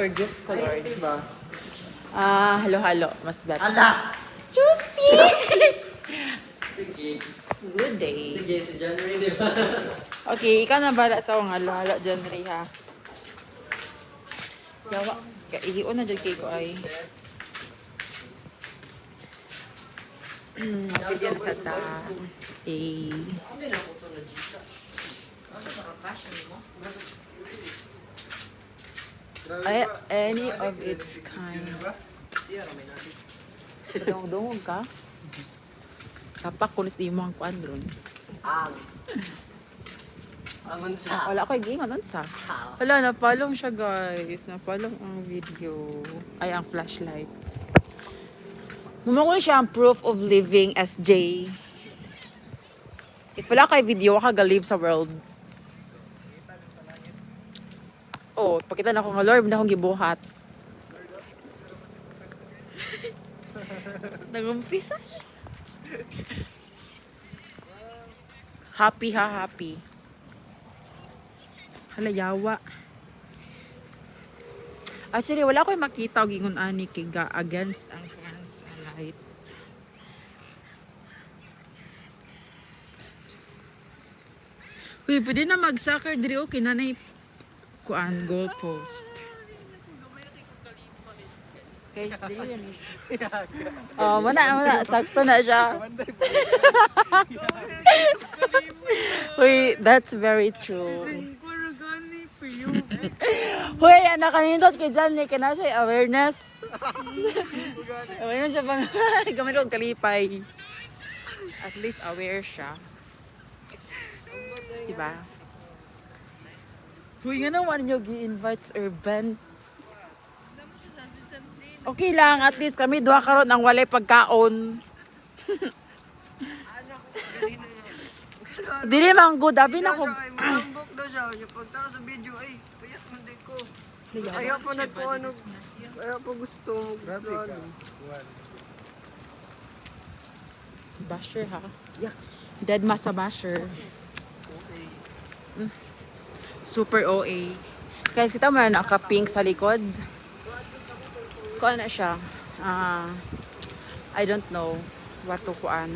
Gorgeous color. Diba? Halo-halo. Mas better. Ala! Juicy! Sige. Good day. Sige, sa January, diba? Okay, ikaw na bala sa akong halo-halo dyan, Ray, ha? Yawa. Ihion na dyan kay ko ay. Video na sa ta. Any of its kind. Dong-dong ka? Kapak kulit mo ang kuan ron. Ang sa. Wala ko gingon sa. Wala, napalong siya guys. Napalong ang video. Ay, ang flashlight. Mumakon siya ang proof of living SJ. If wala kay video, ka live sa world. Oh, pakita na ko nga Lord, na akong gibuhat. Nagumpisa. Happy ha, happy. Halayawa. Actually, wala ko makita og ingon ani kay against ang hands light. Uy, pwede na mag-soccer diri okay nanay kuan goal post. Guys, dili yan. Oh, wala, sakto na siya. Uy, that's very true. Hoy, anak kanindot kay John ni kana siya awareness. Awareness siya bang gamit og kalipay. At least aware siya. Diba? Hoy, nga naman nyo gi-invite sa urban. Okay lang, at least kami duha karon ang walay pagkaon. Dili man good, abi na ko. Malambok daw siya. Yung pagtara sa video, ay, payat man din ko. Kaya pa nagpo ano, kaya pa gusto. Basher ha? Yeah. Dead masa basher. Super OA. Guys, kita mo na naka-pink sa likod. Kuan na siya. I don't know what to kuan.